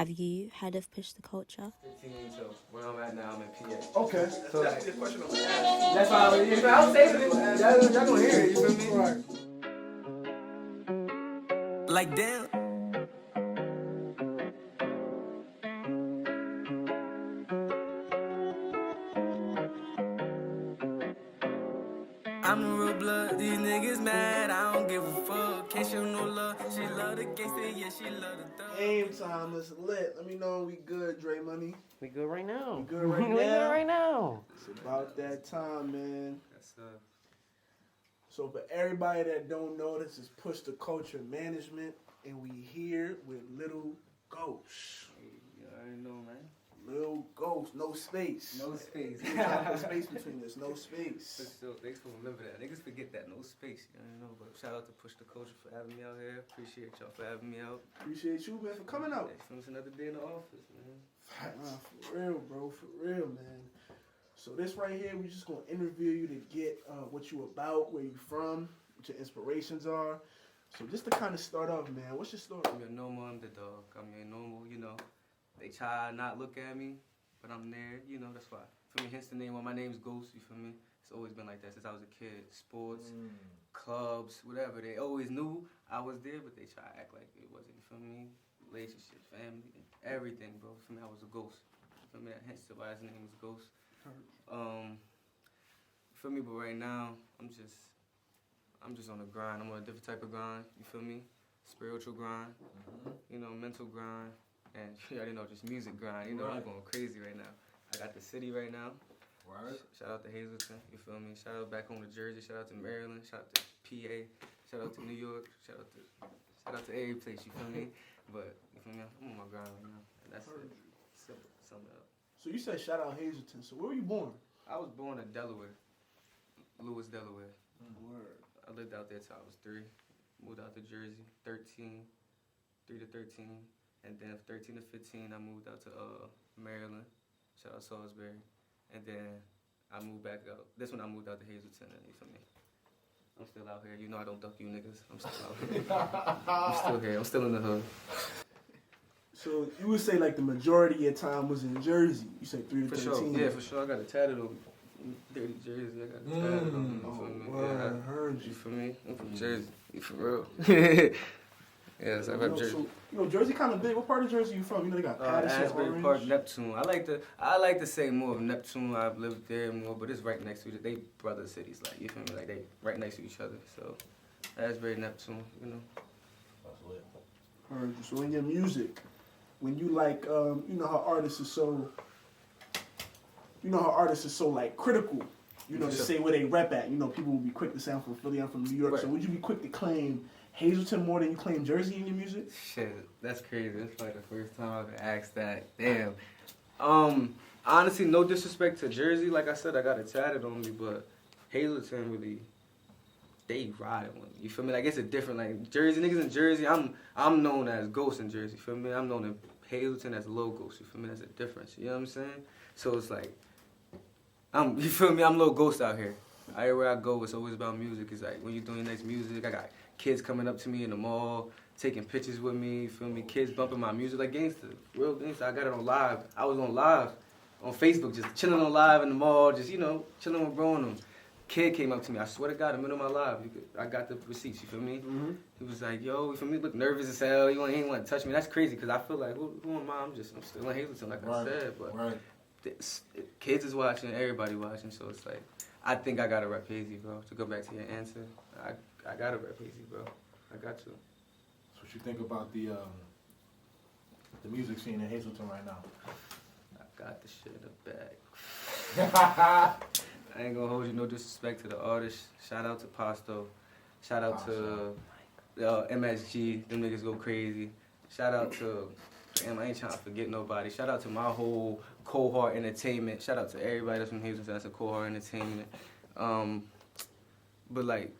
Have you heard of Push the Culture? 15, so where I'm at now, I'm in PA. Okay. So that's the question I'm gonna ask. That's why I'm saving it. Y'all gonna hear it, you feel me? Right. Like damn. I'm the real blood, these niggas mad, I don't give a fuck. Can't show no love, she love the gangster, yeah, she love the thug. Game time is lit. Let me know when we good, Dre Money. We good right now. We good right We good now? right now. It's about that time, man. That's So for everybody that don't know, this is Push the Culture Management, and we here with LiLGhost. you already know, man. LiLGhost, no space. No space. No space between this, no space. But still, thanks for remembering that. Niggas forget that, no space. You know, but shout out to Push the Culture for having me out here. Appreciate y'all for having me out. Appreciate you, man, for coming out. It's another day in the office, man. For real, bro, for real, man. So this right here, we just gonna interview you to get what you about, where you from, what your inspirations are. So just to kind of start off, man, what's your story? I'm your normal underdog. I'm your normal, you know. They try not look at me, but I'm there, you know, that's why. For me, hence the name, well, my name's Ghost, you feel me? It's always been like that since I was a kid. Sports, clubs, whatever. They always knew I was there, but they try to act like it wasn't, you feel me? Relationships, family, everything, bro. For me, I was a ghost. For me, hence why his name was Ghost. For me, but right now, I'm just on a grind. I'm on a different type of grind, you feel me? Spiritual grind, you know, mental grind. And you already know, just music grind. You know, I'm going crazy right now. I got the city right now. Right. Shout out to Hazleton, you feel me? Shout out back home to Jersey. Shout out to Maryland. Shout out to PA. Shout out to New York. Shout out to every place, you feel me? But, you feel me? I'm on my grind right now. And that's it. Sum it up. So you said shout out Hazleton. So where were you born? I was born in Delaware. Lewis, Delaware. Word. I lived out there till I was 3. Moved out to Jersey, 3 to 13. And then 13 to 15, I moved out to Maryland. Shout out Salisbury. And then I moved back out. This when I moved out to Hazleton, you feel me? I'm still out here. You know I don't duck you niggas. I'm still out here. I'm still here. I'm still in the hood. So you would say like the majority of your time was in Jersey. You said 3 to For 13. sure. Yeah, for sure. I got it tatted on me. Dirty Jersey. I got it tatted on me. You feel me? Word, Yeah, I heard you. You feel me? I'm from Jersey. You for real? Yes, I rep Jersey. So, you know, Jersey kind of big. What part of Jersey you from? You know, they got Patterson, Asbury Orange. Park, Neptune. I like to say more of Neptune. I've lived there more, but it's right next to it. They brother cities, like, you feel me? Like, they right next to each other. So, Asbury, Neptune, you know. That's lit. Heard you. So in your music, when you like, you know how artists are so, like critical. You know, to say where they rep at. You know, people will be quick to say I'm from Philly, I'm from New York. Right. So would you be quick to claim Hazleton more than you claim Jersey in your music? Shit, that's crazy. That's probably the first time I've been asked that. Damn. Honestly, no disrespect to Jersey. Like I said, I got it tatted on me, but Hazleton really, they riding with me. You feel me? Like, it's a different, like, Jersey, niggas in Jersey, I'm known as Ghost in Jersey, you feel me? I'm known in Hazleton as LiLGhost, you feel me? That's a difference, you know what I'm saying? So it's like, you feel me? I'm LiLGhost out here. Everywhere I go, it's always about music. It's like, when you're doing your next music, I got kids coming up to me in the mall, taking pictures with me, you feel me? Kids bumping my music like gangster, real gangster. I got it on live. I was on live on Facebook, just chilling on live in the mall, just, you know, chilling with bro and them. Kid came up to me, I swear to God, in the middle of my live, I got the receipts, you feel me? Mm-hmm. He was like, yo, you feel me? Look nervous as hell, he ain't want to touch me. That's crazy, because I feel like, who am I? I'm still in Hazleton, like I said, but kids is watching, everybody watching, so it's like, I think I gotta rep Hazy, bro. To go back to your answer, I gotta rep Hazy, bro. I got to. So what you think about the music scene in Hazleton right now? I got the shit in the bag. I ain't gonna hold you, no disrespect to the artists. Shout out to Pasto. Shout out to MSG. Them niggas go crazy. Shout out to, damn, I ain't trying to forget nobody. Shout out to my whole Cohort Entertainment. Shout out to everybody that's from Hazleton. That's a Cohort Entertainment. But like,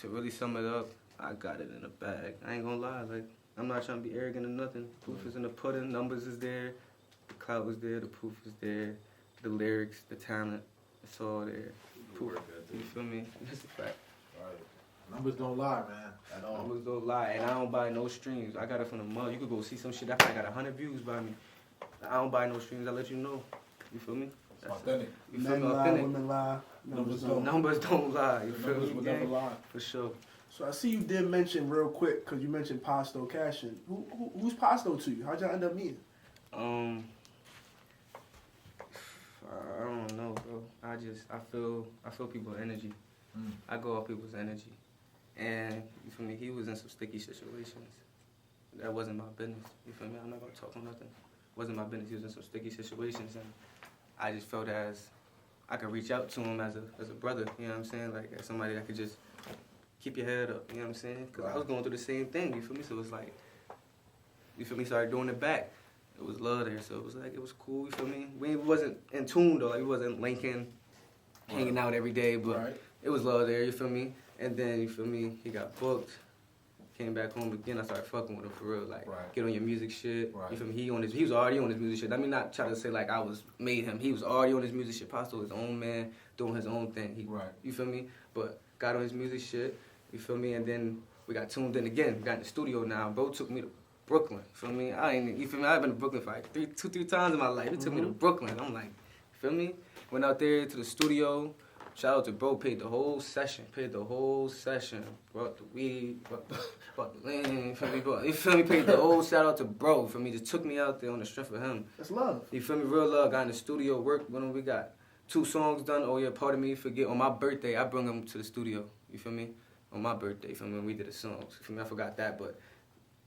to really sum it up, I got it in the bag. I ain't gonna lie, like, I'm not trying to be arrogant or nothing. Proof is in the pudding, numbers is there, the clout was there, the proof is there, the lyrics, the talent, it's all there. Proof, you feel me? That's a fact. Right. Numbers don't lie, man, at all. Numbers don't lie, and I don't buy no streams. I got it from the mother. You could go see some shit. I got 100 views by me. I don't buy no streams. I let you know. You feel me? It's authentic. You feel Men me? lie, Authentic. women lie. Numbers don't. Numbers don't lie. You The feel numbers me? will gang? never lie. For sure. So I see you did mention real quick, because you mentioned Pasto Cashin. Who's Pasto to you? How'd y'all end up meeting? I don't know, bro. I feel people's energy. I go off people's energy. And you feel me? He was in some sticky situations. That wasn't my business. You feel me? I'm not gonna talk on nothing. Wasn't my business. He was in some sticky situations, and I just felt as I could reach out to him as a brother. You know what I'm saying? Like as somebody that could just keep your head up. You know what I'm saying? Because I was going through the same thing. You feel me? So it's like, you feel me? Started doing it back. It was love there, so it was like it was cool. You feel me? We wasn't in tune though. Like we wasn't linking, hanging out every day, but it was love there. You feel me? And then you feel me? He got booked. Came back home again. I started fucking with him for real. Like get on your music shit. You feel me? He was already on his music shit. I mean, not try to say like I was made him. He was already on his music shit. Pasto his own man, doing his own thing. You feel me? But got on his music shit. You feel me? And then we got tuned in again. We got in the studio now. Bro took me to Brooklyn. You feel me? You feel me? I've been to Brooklyn for like two, three times in my life. He took me to Brooklyn. I'm like, you feel me? Went out there to the studio. Shout out to bro, paid the whole session. Brought the weed, brought the lean, you feel me? Paid the whole shout out to bro, for me. Just took me out there on the strength of him. That's love. You feel me? Real love. Got in the studio, worked with him. We got 2 songs done. Oh yeah, pardon me, forget. On my birthday, I brought him to the studio. You feel me? On my birthday, you feel me? We did the songs. You feel me? I forgot that, but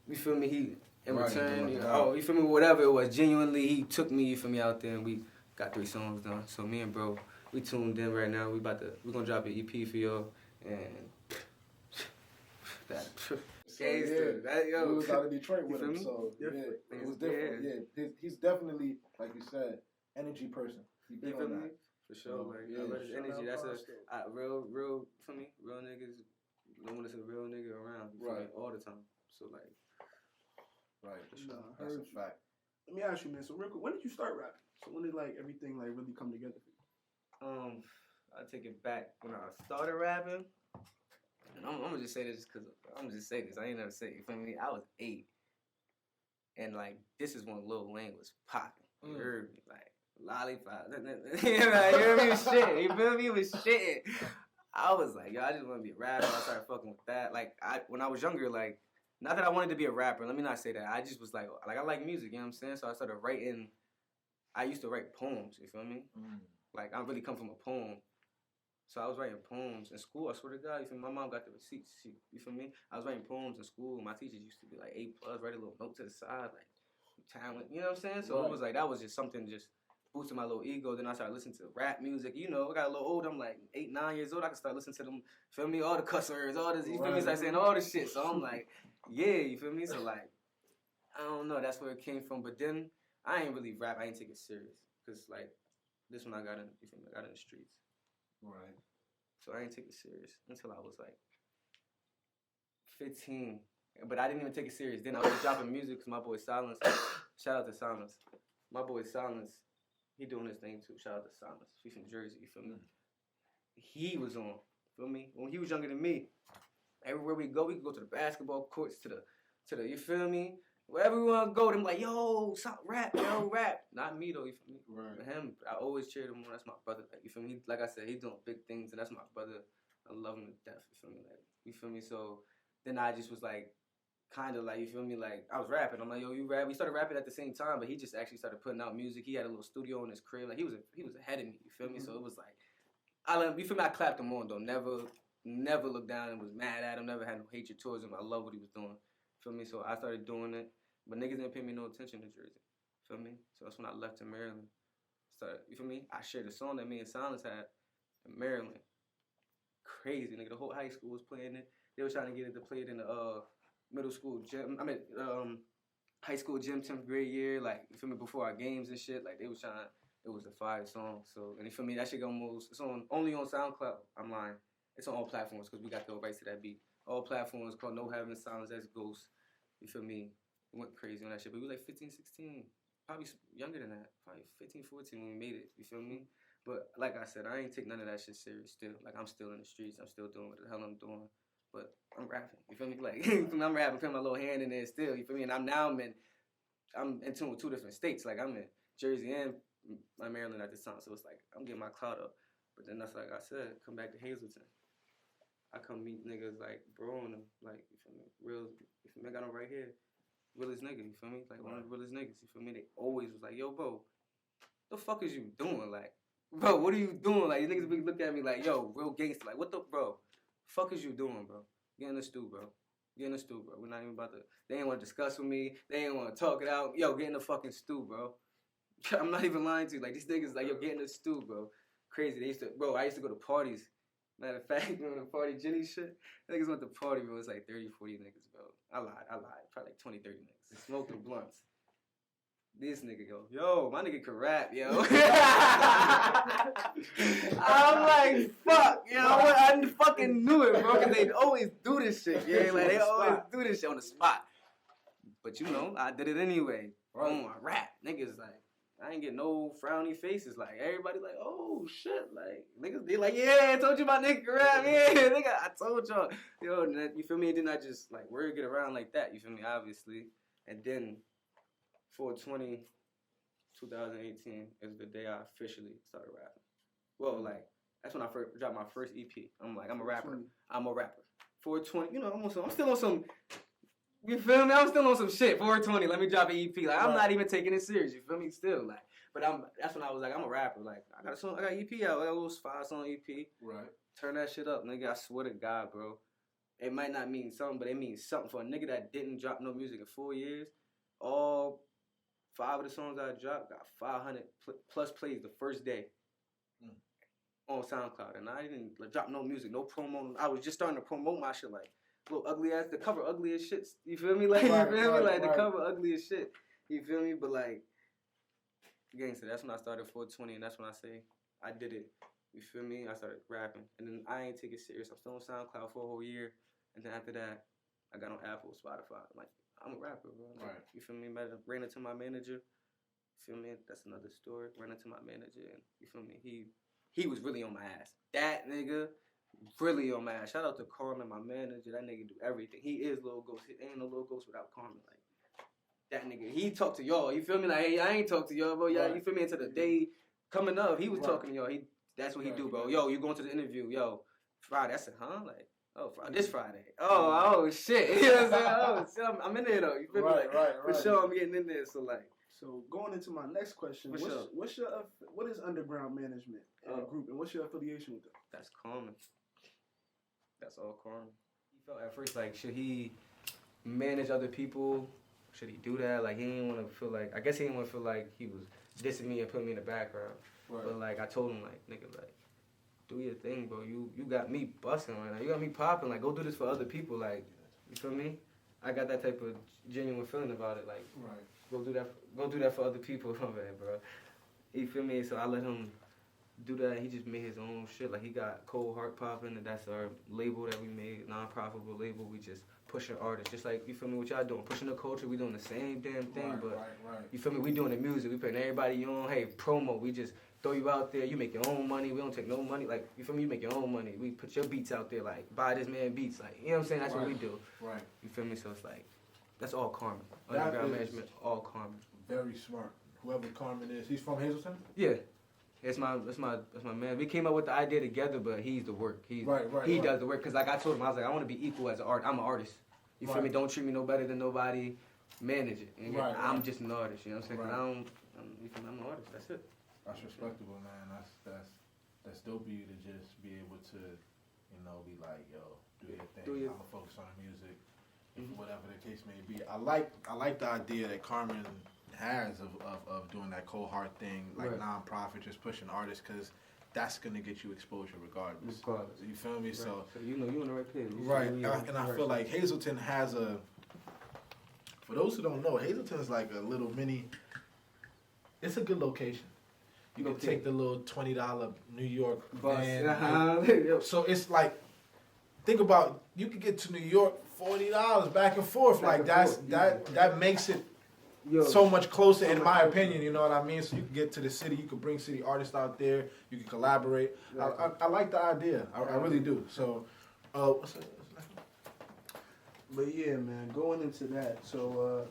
you feel me? He, in return, you feel me? Whatever it was, genuinely, he took me, you feel me, out there, and we got 3 songs done. So me and bro, we tuned in right now. We're gonna drop an EP for y'all, and that we was out of Detroit with him, me? so it was different. Yeah, he's definitely, like you said, energy person. He been on that. For sure, like, I love his energy. That's a real, for me, real niggas, no one is a real nigga around, you feel me, all the time. So, like, for sure. That's a fact. Let me ask you, man. So, real quick, when did you start rapping? So, when did, like, everything, like, really come together for you? I take it back when I started rapping, and I'm gonna just say this because I'm gonna just say this. I ain't never say it. You feel me? I was 8, and, like, this is when Lil Wayne was popping. You heard me? Like, lollipop. You heard me? Was shit. You feel me? It was shit. I was like, yo, I just want to be a rapper. I started fucking with that. Like, when I was younger, like, not that I wanted to be a rapper. Let me not say that. I just was like I like music. You know what I'm saying? So I started writing. I used to write poems. You feel me? Like, I really come from a poem. So I was writing poems in school. I swear to God, you feel me? My mom got the receipts. You feel me? I was writing poems in school. My teachers used to be like A+, write a little note to the side, like, talent. You know what I'm saying? So it was like, that was just something just boosting my little ego. Then I started listening to rap music. You know, I got a little older. I'm like 8, 9 years old. I could start listening to them, feel me? All the cuss words, all this, you feel me? Start saying all this shit. So I'm like, yeah, you feel me? So like, I don't know. That's where it came from. But then I ain't really rap. I ain't take it serious. Because like, this one I got in, you feel me? I got in the streets. Right. So I ain't take it serious until I was like 15. But I didn't even take it serious. Then I was dropping music because my boy Silence. Shout out to Silence. My boy Silence, he doing his thing too. Shout out to Silence. He's from Jersey, you feel me? He was on, feel me? When he was younger than me, everywhere we go to the basketball courts, to the, you feel me? Wherever we want to go, them like, yo, stop rap, yo, rap. Not me though, you feel me? Right. But him, I always cheered him on. That's my brother. Like, you feel me? Like I said, he's doing big things, and that's my brother. I love him to death. You feel me? Like, you feel me? So then I just was like, kind of like, you feel me? Like, I was rapping. I'm like, yo, you rap? We started rapping at the same time, but he just actually started putting out music. He had a little studio in his crib. Like, he was ahead of me. You feel me? So it was like, you feel me? I clapped him on though. Never looked down and was mad at him. Never had no hatred towards him. I love what he was doing. Feel me? So I started doing it. But niggas didn't pay me no attention in Jersey. Feel me? So that's when I left to Maryland. You feel me? I shared a song that me and Silence had in Maryland. Crazy, nigga. The whole high school was playing it. They were trying to get it to play it in the middle school gym. High school gym 10th grade year. Like, you feel me? Before our games and shit. Like, they was trying. It was the fire song. So, and you feel me? That shit it's only on SoundCloud. I'm lying. It's on all platforms because we got the rights to that beat. All platforms called No Having Silence as Ghost. You feel me? We went crazy on that shit. But we was like 15, 16. Probably younger than that. Probably 15, 14 when we made it. You feel me? But like I said, I ain't take none of that shit serious still. Like, I'm still in the streets. I'm still doing what the hell I'm doing. but I'm rapping. You feel me? Like I'm rapping, putting my little hand in there still. You feel me? And I'm in tune with 2 different states. Like I'm in Jersey and Maryland at this time, so it's like I'm getting my clout up. But then that's like I said, come back to Hazleton. I come meet niggas like bro and them, like you feel me? Real, you feel me? I got them right here. Realest nigga, you feel me? Like one of the realest niggas, you feel me? They always was like, yo, bro, the fuck is you doing? Like, bro, what are you doing? Like, niggas be looking at me like, yo, real gangster. Like, what the, bro? Fuck is you doing, bro? Get in the stew, bro. Get in the stew, bro. We're not even about to, they ain't want to discuss with me. They ain't want to talk it out. Yo, get in the fucking stew, bro. I'm not even lying to you. Like, these niggas like, yo, get in the stew, bro. Crazy. I used to go to parties. Matter of fact, you know, the party Jenny shit. Niggas went to party, bro. It's like 30, 40 niggas, bro. I lied. Probably like 20, 30 niggas. Smoking blunts. This nigga go, yo, my nigga can rap, yo. I'm like, fuck, yo. I fucking knew it, bro, because they always do this shit, yeah. Like, they always do this shit on the spot. But, you know, I did it anyway. Boom, I rap. Niggas like, I ain't get no frowny faces. Like, everybody like, oh, shit. Like, niggas be like, yeah, I told you my nigga can rap. Yeah, nigga, I told y'all. Yo, you feel me? And then I just, like, word get around like that. You feel me? Obviously. And then 4/20, 2018 is the day I officially started rapping. Well, like, that's when I first dropped my first EP. I'm like, I'm a rapper. 4/20, you know, I'm still on some, you feel me? I'm still on some shit. 4/20, let me drop an EP. Like, I'm not even taking it serious, you feel me? Still, like, but that's when I was like, I'm a rapper. Like, I got EP out, I got a little 5-song EP. Right. Turn that shit up, nigga. I swear to God, bro. It might not mean something, but it means something for a nigga that didn't drop no music in 4 years. All 5 of the songs I dropped got 500 plus plays the first day on SoundCloud. And I didn't drop no music, no promo. I was just starting to promote my shit, like, little ugly ass, the cover ugly as shit. You feel me? Like, right, you feel me? Like, right. the cover ugly as shit. You feel me? But, like, gangster, that's when I started 4/20, and that's when I say I did it. You feel me? I started rapping. And then I ain't take it serious. I'm still on SoundCloud for a whole year. And then after that, I got on Apple, Spotify. I'm like, I'm a rapper, bro. Like, right. You feel me? Ran into my manager. You feel me? That's another story. Ran into my manager, and you feel me? He was really on my ass. That nigga really on my ass. Shout out to Carmen, my manager. That nigga do everything. He is LiLGhost. He ain't no LiLGhost without Carmen. Like, that nigga, he talk to y'all. You feel me? Like, hey, I ain't talk to y'all, bro. Y'all, you feel me? Until the day coming up, he was talking to y'all. That's what he do, bro. Yo, you going to the interview? Yo, Friday. I said, huh? Like, oh, this Friday. Oh, shit. You know what I'm saying? Oh, shit, I'm in there, though. You feel me? Like, for sure, I'm getting in there. So, like. So, going into my next question, what is Underground Management group, and what's your affiliation with them? That's Carmen. That's all Carmen. He felt at first like, should he manage other people? Should he do that? Like, he didn't want to feel like, I guess he didn't want to feel like he was dissing me and putting me in the background. Right. But, like, I told him, like, nigga, like, do your thing, bro. You got me busting right now. You got me popping. Like, go do this for other people. Like, you feel me? I got that type of genuine feeling about it. Like, right. Go do that for other people, man, bro. You feel me? So I let him do that. He just made his own shit. Like, he got Cold Heart popping, and that's our label that we made, non-profitable label. We just pushing artists, just like, you feel me, what y'all doing? Pushing the culture, we doing the same damn thing, right. You feel me? We doing the music, we putting everybody on, hey, promo, we just throw you out there, you make your own money, we don't take no money, like, you feel me, you make your own money, we put your beats out there, like, buy this man beats, like, you know what I'm saying, that's what we do. Right. You feel me, so it's like, that's all Carmen. Underground Management, all Carmen. Very smart. Whoever Carmen is, he's from Hazleton? Yeah. That's my man. We came up with the idea together, but he's the work. He does the work. Cause like I told him, I was like, I want to be equal as an artist. I'm an artist. You feel me? Don't treat me no better than nobody. Manage it. I'm just an artist. You know what I'm saying? Right. I'm an artist. That's it. That's respectable, man. That's dope of you to just be able to, you know, be like, yo, do your thing. I'm gonna focus on the music, whatever the case may be. I like the idea that Carmen has of doing that Cold Heart thing, like non-profit, just pushing artists, because that's gonna get you exposure regardless. You feel me? Right. So you know you on the right page. Right, and I feel like Hazleton has a. For those who don't know, Hazleton is like a little mini. It's a good location. You can take the little $20 New York van. So it's like, think about, you can get to New York $40 back and forth. That makes it so much closer, in my opinion. You know what I mean? So you can get to the city. You can bring city artists out there. You can collaborate. I like the idea. I really do. So, what's the But yeah, man, going into that, so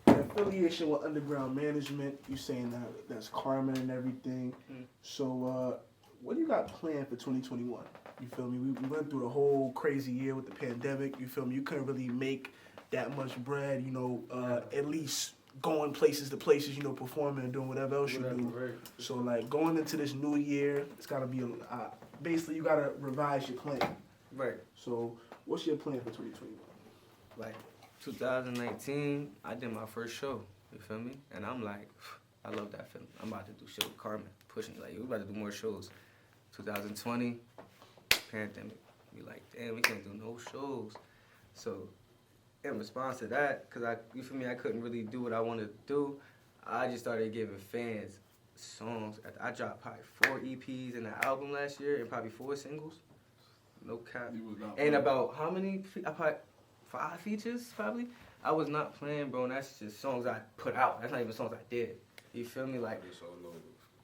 affiliation with Underground Management, you saying that's Carmen and everything. So what do you got planned for 2021? You feel me? We went through a whole crazy year with the pandemic. You feel me? You couldn't really make that much bread, you know, at least going places to places, you know, performing and doing whatever else you do. Right. So like going into this new year, it's gotta be basically you gotta revise your plan. Right. So what's your plan for 2021? Like 2019, I did my first show. You feel me? And I'm like, I love that feeling. I'm about to do show with Carmen, pushing like we about to do more shows. 2020, pandemic. We like, damn, we can't do no shows. So in response to that, cause you feel me, I couldn't really do what I wanted to do. I just started giving fans songs. I dropped probably 4 EPs in the album last year and probably 4 singles. No cap. And about how many? I probably 5 features probably. I was not playing, bro. And that's just songs I put out. That's not even songs I did. You feel me? Like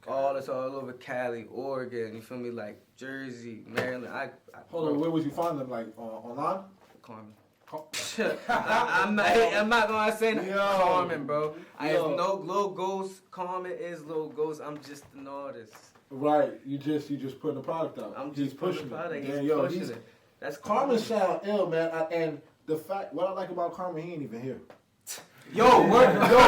all over Cali, Oregon. You feel me? Like Jersey, Maryland. Hold on, where would you find them? Like online? Carmen. I'm not gonna say Carmen, bro. I have no LiLGhost. Carmen is LiLGhost. I'm just an artist. Right. You just putting the product out. I'm just pushing the product. He's pushing it. That's Carmen sound ill, man. And the fact, what I like about Carmen, he ain't even here. Everything's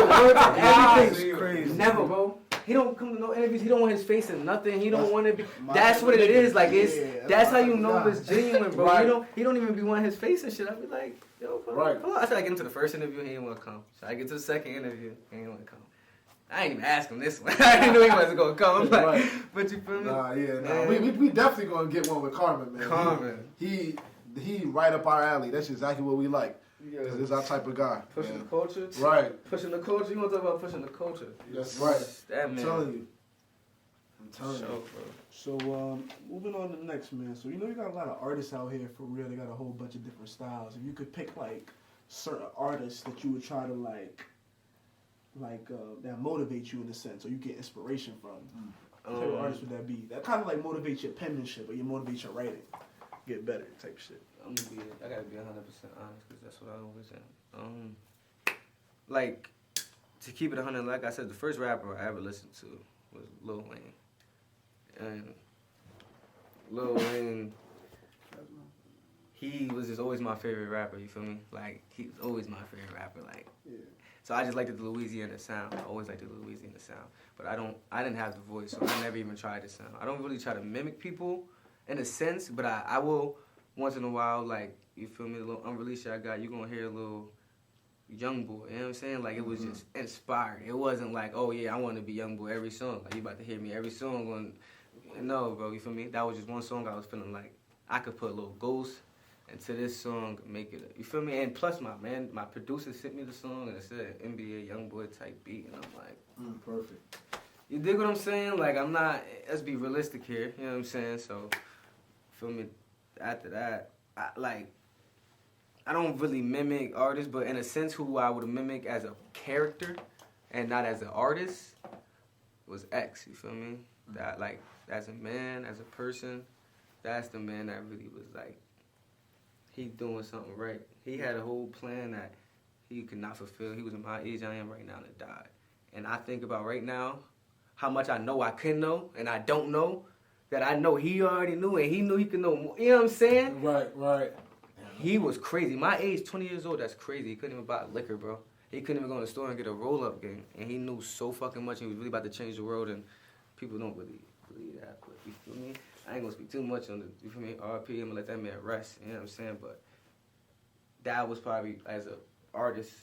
crazy. Never, bro. He don't come to no interviews. He don't want his face in nothing. He don't want to be. That's what it is. Like that's how you know it's genuine, bro. Right. He don't even be wanting his face and shit. I be like, yo, come on. I tried to get him to the first interview. He didn't want to come. So I get to the second interview. He didn't want to come. I ain't even ask him this one. I didn't know he wasn't gonna come. I'm like, but you feel me? We definitely gonna get one with Carmen, man. Carmen. He right up our alley. That's exactly what we like. This is our type of guy. Pushing the culture. Right. Pushing the culture. You want to talk about pushing the culture? That's right. That man. I'm telling you. Bro. So moving on to the next, man. So you know you got a lot of artists out here for real. They got a whole bunch of different styles. If you could pick like certain artists that you would try to like that motivate you in a sense, or you get inspiration from. What type of artist would that be? That kind of like motivates your penmanship, or you motivates your writing, get better type shit. I gotta be 100% honest, because that's what I always am. Like, to keep it 100, like I said, the first rapper I ever listened to was Lil Wayne. And Lil Wayne, he was just always my favorite rapper, you feel me? Like, he was always my favorite rapper, like. Yeah. So I just liked the Louisiana sound. I always liked the Louisiana sound. But I didn't have the voice, so I never even tried the sound. I don't really try to mimic people in a sense, but I will once in a while, like, you feel me, a little unreleased shit I got, you gonna hear a little young boy, you know what I'm saying? Like, it was just inspired. It wasn't like, oh yeah, I want to be young boy every song. Like, you about to hear me every song. No, bro, you feel me? That was just one song I was feeling like I could put a little ghost into this song, make it, you feel me? And plus my producer sent me the song and it said NBA young boy type beat, and I'm like, perfect. You dig what I'm saying? Like, I'm not, let's be realistic here, you know what I'm saying? So, feel me? After that, I don't really mimic artists, but in a sense, who I would mimic as a character and not as an artist was X. You feel me? That, like, as a man, as a person, that's the man that really was like, he doing something right. He had a whole plan that he could not fulfill. He was in my age I am right now and died. And I think about right now how much I know I can know and I don't know. That I know he already knew and he knew he could know more. You know what I'm saying? Right. He was crazy. My age, 20 years old, that's crazy. He couldn't even buy liquor, bro. He couldn't even go in the store and get a roll-up game. And he knew so fucking much. He was really about to change the world, and people don't really believe that. But you feel me? I ain't gonna speak too much on the, you feel me? RP, I'm gonna let that man rest. You know what I'm saying? But that was probably, as a artist,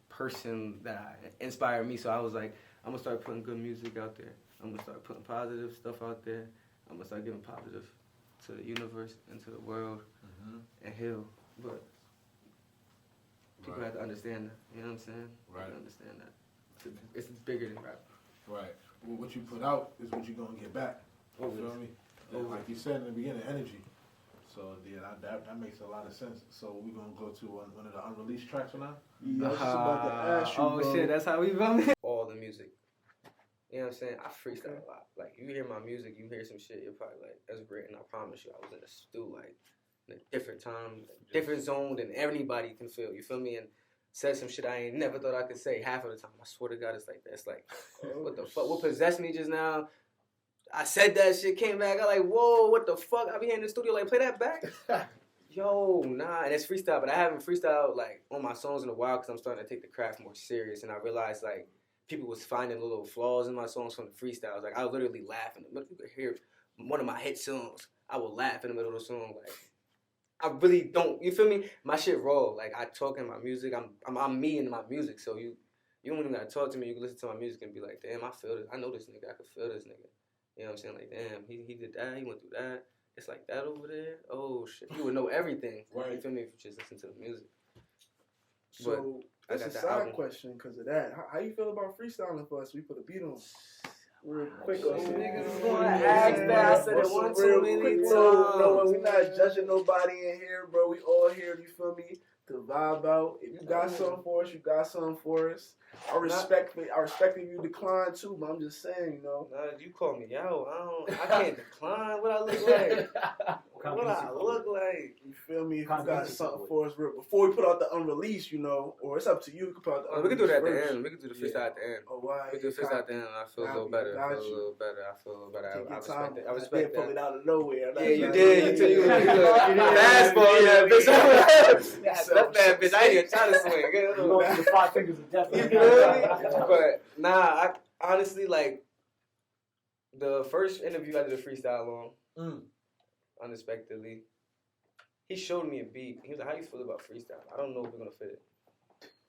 person that inspired me. So I was like, I'm gonna start putting good music out there. I'm going to start putting positive stuff out there. I'm going to start giving positive to the universe and to the world and heal. But people have to understand that. You know what I'm saying? Right. Have to understand that. It's bigger than rap. Right. Well, what you put out is what you're going to get back. You feel me? Like you said in the beginning, energy. So, yeah, that makes a lot of sense. So, we're going to go to one of the unreleased tracks for now? Yeah, I was just about to ask you, bro. Shit, that's how we run it? All the music. You know what I'm saying? I freestyle a lot. Like, you hear my music, you hear some shit, you're probably like, that's great. And I promise you, I was in the stew, like, in a different time, different zone than anybody can feel. You feel me? And said some shit I ain't never thought I could say half of the time. I swear to God, it's like that. It's like, what the fuck? What possessed me just now? I said that shit, came back. I like, whoa, what the fuck? I be here in the studio like, play that back. Yo, nah, and it's freestyle, but I haven't freestyled like on my songs in a while because I'm starting to take the craft more serious, and I realized like people was finding little flaws in my songs from the freestyles. Like I would literally laugh in the middle. You could hear one of my hit songs. I would laugh in the middle of the song. Like I really don't. You feel me? My shit raw. Like I talk in my music. I'm me in my music. So you don't even gotta talk to me. You can listen to my music and be like, damn, I feel this. I know this nigga. I can feel this nigga. You know what I'm saying? Like, damn, he did that. He went through that. It's like that over there. Oh shit, you would know everything. Right. You feel me? If you just listen to the music. So But that's a I got that side album. question because of that. How you feel about freestyling for us? We put a beat on. Real quick So on some niggas niggas gonna ask that. I said it one too many times. No, we not judging nobody in here, bro. We all here. You feel me? To vibe out. If you got something for us, you got something for us. I respect if you decline too, but I'm just saying, you know. Nah, you call me out. I can't decline what I look like. What I look like. You feel me? If you got something for us, real before we put out the unreleased, you know, or it's up to you. We can put out the We can do that at the first. end. We can do the freestyle at the end. Oh, why? We can do the freestyle at the end. I feel a little better. I feel a little better. I respect pull that. it out of nowhere. Yeah, you did. You fastball, yeah, bitch. That's bad, bitch. I ain't even trying to swing. You know, the 5 fingers of death. You feel me? But nah, I honestly like the first interview I did a freestyle on, unexpectedly. He showed me a beat. He was like, "How you feel about freestyle? I don't know if we're gonna fit it."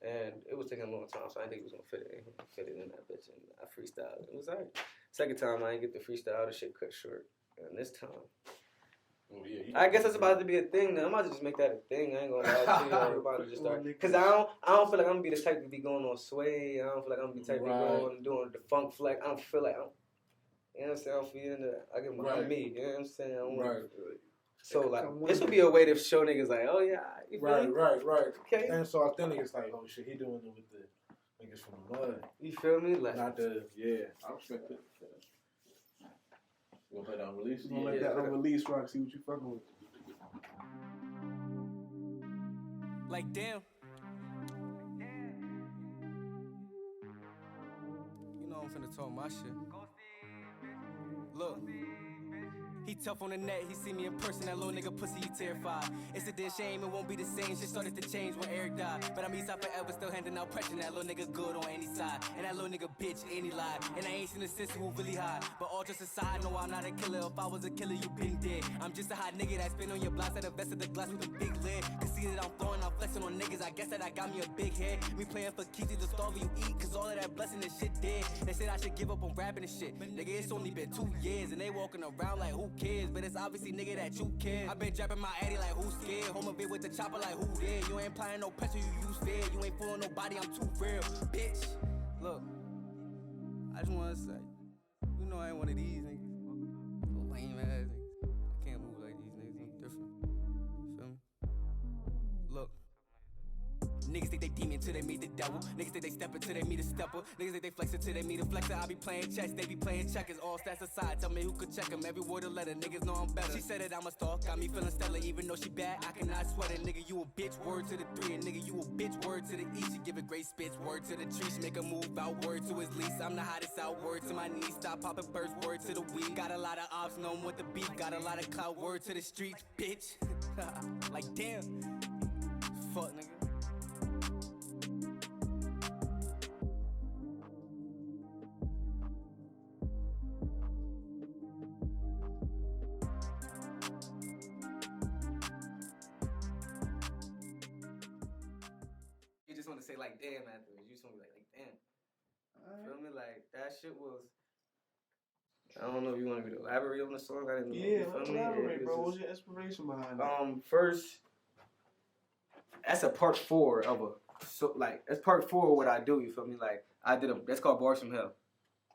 And it was taking a long time, so I didn't think he was gonna fit it. He fit it in that bitch, and I freestyled. It was alright. Second time I didn't get the freestyle. The shit cut short, and this time. Oh, yeah, I guess that's about to be a thing now. I'm about to just make that a thing. I ain't gonna lie to you. I'm about to just start. Cause I don't feel like I'm gonna be the type to be going on sway. I don't feel like I'm gonna be the type to be going and doing the funk flex. I don't feel like you know what I'm saying? I'm feeling that. I get my me. You know what I'm saying? I don't want So like this would be a way to show niggas like, oh yeah, you feel me? Right. Okay. And so authentic is like, oh shit, he doing it with the niggas from the mud. You feel me? Like Not the I respect it. You gonna play that unreleased? You gonna let that unreleased rock, see what you fucking with. Like damn. You know I'm finna talk my shit. Look. He tough on the net, he see me in person, that little nigga pussy, he terrified. It's a damn shame, it won't be the same, shit started to change when Eric died. But I'm Eastside forever, still handing out pressure, that little nigga good on any side. And that little nigga bitch, any lie. And I ain't seen a sister who really high. But all just aside, no I'm not a killer, if I was a killer you been dead. I'm just a hot nigga that's been on your block, at the vest of the glass with a big lid. Cause see that I'm throwing, I'm flexing on niggas, I guess that I got me a big head. Me playing for keys, either starve or you eat, cause all of that blessing and shit dead. They said I should give up on rapping and shit. Nigga, it's only been 2 years, and they walking around like who cares, but it's obvious nigga that you care. I been dropping my addy like who's scared. Home a bit with the chopper like who there. You ain't applying no pressure, you use fear. You ain't fooling nobody, I'm too real, bitch. Look, I just wanna say, you know I ain't one of these niggas. Lame ass niggas. I can't move like these niggas, I'm different. You feel me? Look. Niggas think they demon till they meet the devil. Niggas think they step until they meet a stepper. Niggas think they flex until they meet a flexer. I be playing chess, they be playing checkers. All stats aside, tell me who could check them. Every word a letter, niggas know I'm better. She said that I'm a star, got me feeling stellar. Even though she bad, I cannot sweat it. Nigga, you a bitch, word to the 3. And nigga, you a bitch, word to the E. She give a great spits, word to the tree. She make a move out, word to his lease. I'm the hottest out, word to my knees. Stop popping burst, word to the weed. Got a lot of ops, know what the beat. Got a lot of clout, word to the streets, bitch. Like damn, fuck nigga. you just want to say like damn afterwards. You just want to be like damn. Feel me? Like that shit was. I don't know if you want me to elaborate on the song. I didn't know. Yeah, You feel me? elaborate, It bro. was What's your inspiration behind just- First, that's a part 4 of a that's part 4 of what I do. You feel me? Like that's called Bars from Hell.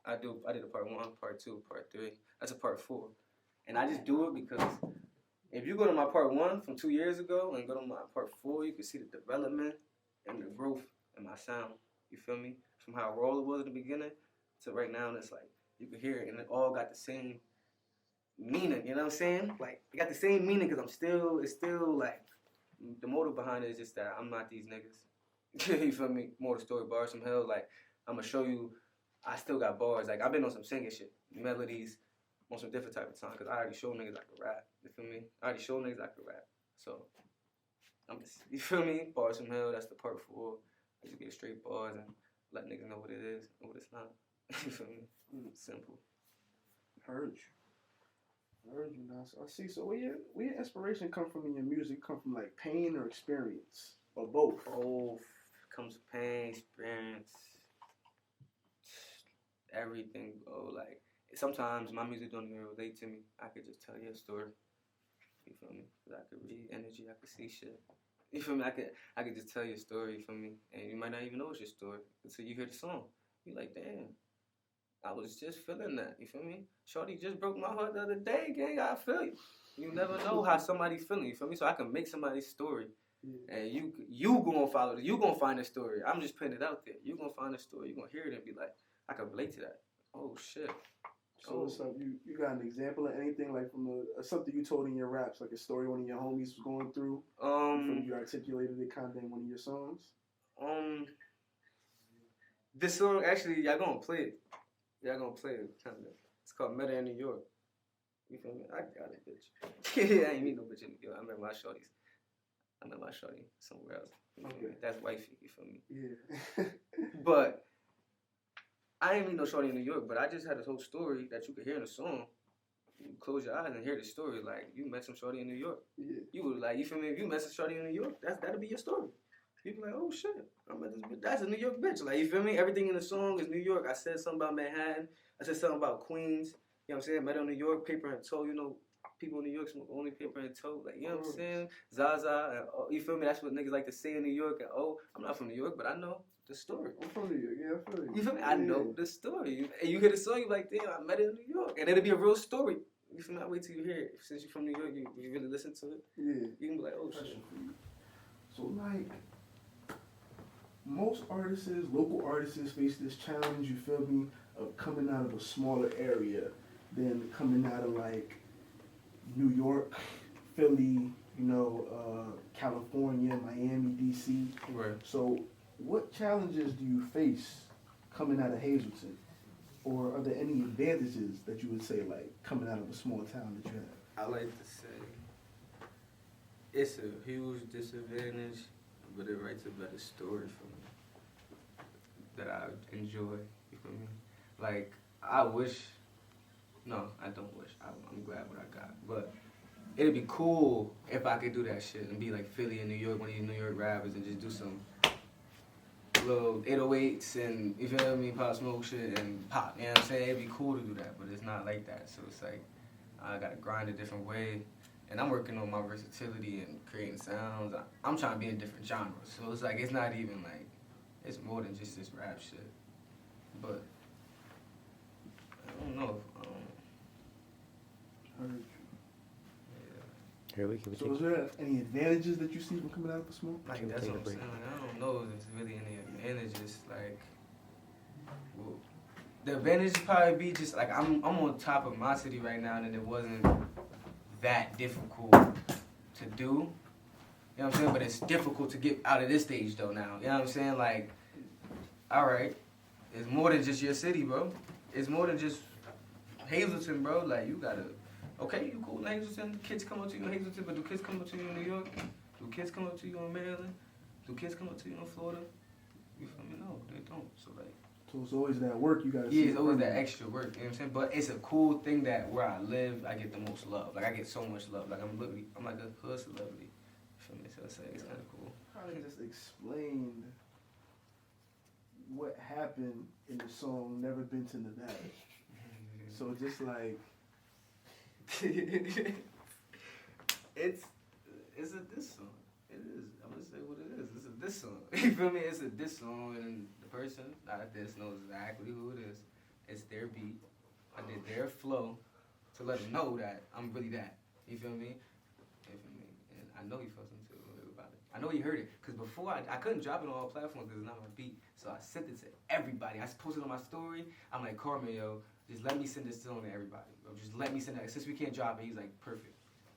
I did a part 1, part 2, part 3. That's a part 4, and I just do it because if you go to my part 1 from 2 years ago and go to my part 4, you can see the development and the growth in my sound. You feel me? From how raw it was at the beginning to right now, and it's like you can hear it, and it all got the same meaning, you know what I'm saying? Like, it got the same meaning because it's still like, the motive behind it is just that I'm not these niggas. You feel me? More the story, bars from hell. Like, I'm gonna show you, I still got bars. Like, I've been on some singing shit, melodies, on some different type of time because I already showed niggas I could rap. You feel me? I already showed niggas I could rap. So, I'm just, you feel me? Bars from hell, that's the part 4. I just get straight bars and let niggas know what it is and what it's not. You feel me? Simple. Heard you now. So I see. So where your inspiration come from in your music? Come from like pain or experience or both? Both. Comes with pain, experience, everything, bro. Like, sometimes my music don't even relate to me. I could just tell you a story. You feel me? 'Cause I could read energy, I could see shit. You feel me? I could just tell you a story, you feel me? And you might not even know it's your story until you hear the song. You like, damn, I was just feeling that, you feel me? Shorty just broke my heart the other day, gang, I feel you. You never know how somebody's feeling, you feel me? So I can make somebody's story. Yeah. And you gonna follow it. You gonna find a story. I'm just putting it out there. You gonna find a story. You gonna hear it and be like, I can relate to that. Oh, shit. So what's up? You got an example of anything like from something you told in your raps, like a story one of your homies was going through? You articulated it kind of in one of your songs. This song actually, y'all gonna play it. Y'all gonna play it. It's called Meta in New York. You feel me? I got it, bitch. I ain't meet no bitch in New York. I met my shorty somewhere else. Okay. That's wifey. You feel me? Yeah. But I ain't meet no shorty in New York, but I just had this whole story that you could hear in the song. You close your eyes and hear the story. Like, you met some shorty in New York. Yeah. You would like, you feel me? If you met some shorty in New York, that'll be your story. You be like, oh shit, I met this bitch. That's a New York bitch. Like, you feel me? Everything in the song is New York. I said something about Manhattan. I said something about Queens. You know what I'm saying? Met her in New York, paper and toe. You know, people in New York smoke only paper and toe. Like, you know what I'm saying? Zaza. And, oh, you feel me? That's what niggas like to say in New York. And oh, I'm not from New York, but I know the story. I'm from New York. Yeah, I feel you. You feel me? I know the story. And you hear the song, you like, damn, I met her in New York. And it'll be a real story. You feel me? I wait till you hear it. Since you're from New York, you really listen to it. Yeah. You can be like, oh shit. So like, most artists, local artists face this challenge, you feel me, of coming out of a smaller area than coming out of like New York, Philly, California, Miami, DC. Right. So what challenges do you face coming out of Hazleton? Or are there any advantages that you would say, like, coming out of a small town that you have? I like to say it's a huge disadvantage, but it writes a better story for me that I enjoy. You feel me? Like, I don't wish. I'm glad what I got. But it'd be cool if I could do that shit and be like Philly and New York, one of these New York rappers, and just do some little 808s and, you feel me, pop smoke shit and pop, you know what I'm saying? It'd be cool to do that, but it's not like that. So it's like, I gotta grind a different way. And I'm working on my versatility and creating sounds. I'm trying to be in different genres. So it's like, it's not even like, it's more than just this rap shit. But, I don't know. Here we can So is there any advantages that you see from coming out of the smoke? Like, that's what I'm saying. Like, I don't know if there's really any advantages. Like, well, the advantages probably be just like I'm on top of my city right now, and it wasn't that difficult to do. You know what I'm saying? But it's difficult to get out of this stage though now. You know what I'm saying? Like, all right, it's more than just your city, bro. It's more than just Hazleton, bro. Like, you gotta. Okay, you cool in Hazleton. Kids come up to you in Hazleton, but do kids come up to you in New York? Do kids come up to you in Maryland? Do kids come up to you in Florida? You feel me? No, they don't. So like. So it's always that work you gotta see. Yeah, it's always that extra work. You know what I'm saying? But it's a cool thing that where I live, I get the most love. Like, I get so much love. Like, I'm like a hood celebrity. You feel me? So it's kind of cool. Probably just explained what happened in the song "Never Been to Nevada." So just like. It's a diss song. It is. I'm gonna say what it is. It's a diss song. You feel me? It's a diss song, and the person I diss knows exactly who it is. It's their beat. I did their flow to let them know that I'm really that. You feel me? You feel me? And I know he felt something too about it. I know he heard it, because before I couldn't drop it on all platforms because it's not my beat. So I sent it to everybody. I posted on my story. I'm like, Carmen, yo, just let me send this song to everybody. Bro. Just let me send that. Since we can't drop it, he's like, perfect.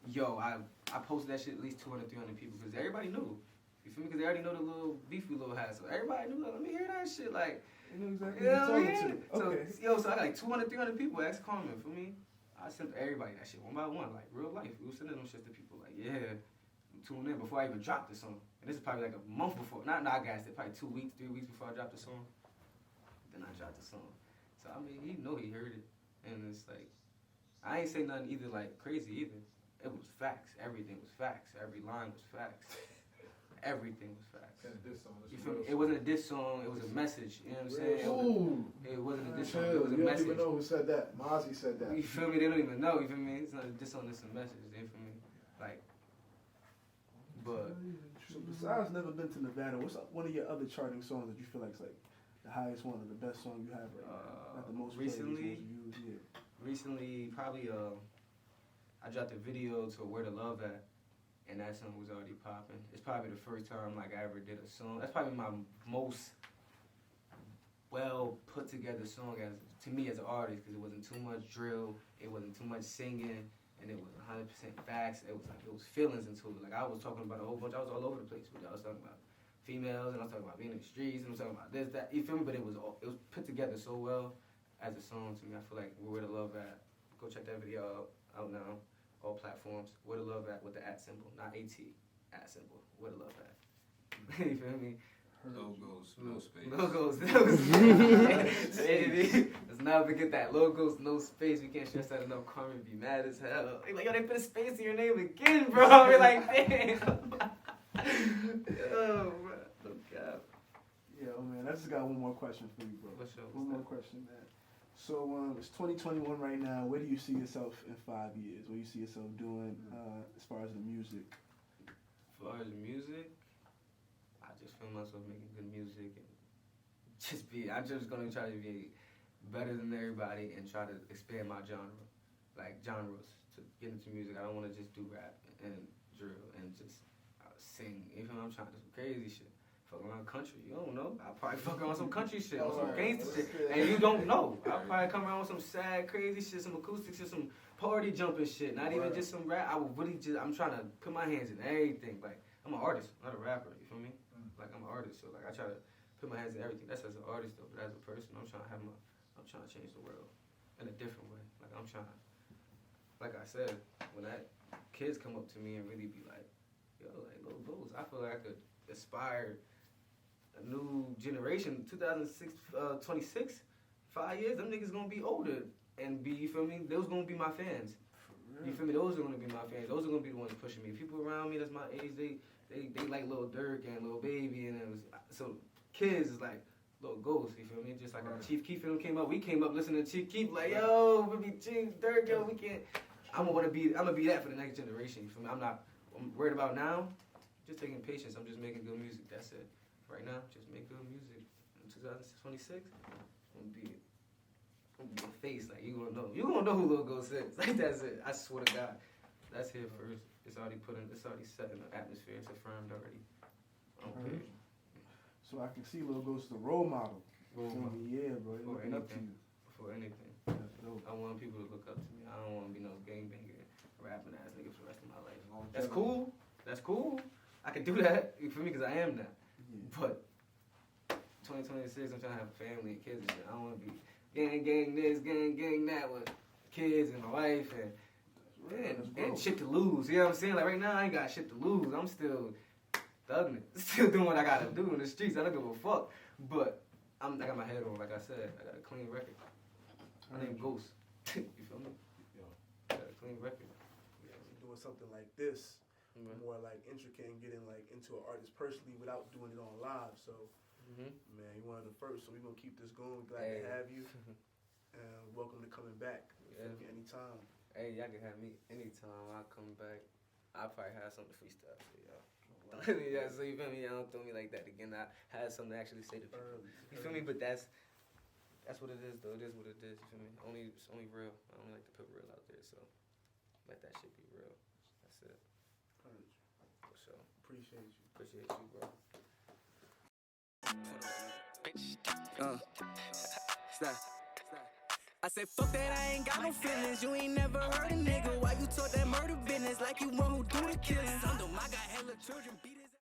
Yo, I posted that shit at least 200, 300 people because everybody knew. You feel me? Because they already know the little beef we little had. So everybody knew, like, let me hear that shit. Like, You know exactly you know what what I you're talking mean? to. Okay. So I got like 200, 300 people ask comment for me. I sent everybody that shit one by one, like real life. We was sending them shit to people, like, yeah, tune in before I even dropped the song. And this is probably like a month before. Not I gassed it, probably 2 weeks, 3 weeks before I dropped the song. Then I dropped the song. So I mean, he know he heard it, and it's like, I ain't say nothing either like crazy either. It was facts. Everything was facts. Every line was facts. Everything was facts. You feel me? It wasn't a diss song. It was a message. You know what I'm saying? Ooh. It wasn't a diss song. It was a You don't message. even know who said that. Mozzie said that. You feel me? They don't even know. You feel me? It's not a diss song. It's a message. You feel me? Like, but So besides Never Been to Nevada, what's one of your other charting songs that you feel like is like the highest one or the best song you have right now? Not the most played, recently, most used, yeah. recently probably I dropped a video to Where the Love At, and that song was already popping. It's probably the first time like I ever did a song. That's probably my most well put together song as to me as an artist, because it wasn't too much drill, it wasn't too much singing, and it was 100% facts. It was like it was feelings into it. Like I was talking about a whole bunch. I was all over the place. I was talking about females, and I was talking about being in the streets, and I was talking about this, that. You feel me? But it was put together so well as a song to me. I feel like Where the Love At. Go check that video out now. All platforms. Where the Love At with the @ symbol, not AT. @ symbol. Where the Love At. You feel me? Logos, no space. Logos. Let's not forget that. Logos, no space. We can't stress that enough. Carmen be mad as hell. They like, yo, they put a space in your name again, bro. We're like, damn. Oh, bro. No cap. Yeah, man, I just got one more question for you, bro. What's up? One more question, man. So it's 2021 right now. Where do you see yourself in 5 years? What do you see yourself doing as far as the music? As far as music, I just feel myself making good music and I'm just gonna try to be better than everybody and try to expand my genre, like genres, to get into music. I don't want to just do rap and drill and just sing. Even though I'm trying to do some crazy shit. Fuck around country, you don't know. I'll probably fuck around some country shit, or some gangster shit, and you don't know. I'll probably come around with some sad, crazy shit, some acoustic shit, some party jumping shit, not even just some rap. I would really I'm trying to put my hands in everything. Like, I'm an artist, not a rapper, you feel me? Like, I'm an artist, so like I try to put my hands in everything. That's as an artist though, but as a person, I'm trying to change the world in a different way. Like, I'm trying, like I said, when that kids come up to me and really be like, yo, like, LiLGhost, I feel like I could aspire a new generation, 26, 5 years, them niggas gonna be older and be, you feel me? Those gonna be my fans. You feel me? Those are gonna be my fans. Those are gonna be the ones pushing me. People around me that's my age, they like Lil Durk and Lil Baby, and it was, so kids is like LiLGhost. You feel me? Just like when Chief Keef film came up, we came up listening to Chief Keef like, yo, we be Chief Durk, yo, we can't. I'm gonna be that for the next generation. You feel me? I'm worried about now. Just taking patience. I'm just making good music. That's it. Right now, just make good music. In 2026, I'm gonna be a face. Like, you gonna know who LiLGhost is. Like, that's it. I swear to God, that's here first. It's already set in the atmosphere. It's affirmed already. Okay. So I can see LiLGhost as a role model. Role model. Yeah, bro. For Looking up to anything. you. For anything. That's dope. I want people to look up to me. I don't want to be no gangbanger, rapping ass nigga for the rest of my life. That's cool. That's cool. I can do that. You feel me? Because I am that. Yeah. But 2026, I'm trying to have a family and kids and shit. I don't want to be gang this, gang that with kids and my wife and shit to lose. You know what I'm saying? Like, right now, I ain't got shit to lose. I'm still thugging it. Still doing what I got to do in the streets. I don't give a fuck. But I got my head on, like I said. I got a clean record. My name Ghost. You feel me? I got a clean record. Doing something like this, more like intricate and getting like into an artist personally without doing it on live. So, man, you're one of the first. So we're gonna keep this going. Glad to have you. Welcome to coming back. Anytime. Hey, y'all can have me anytime. I'll come back. I'll probably have something to freestyle for y'all. Yeah, so you feel me? Y'all don't throw me like that again. I had something to actually say to people. You feel me? But that's what it is, though. It is what it is. You feel me? It's only real. I only like to put real out there, so let that shit be real. That's it. For sure. Appreciate you. Appreciate you, bro. Stop. I said, fuck that, I ain't got no feelings. You ain't never heard a nigga. Why you talk that murder business like you one who do the killing? I got hella children beat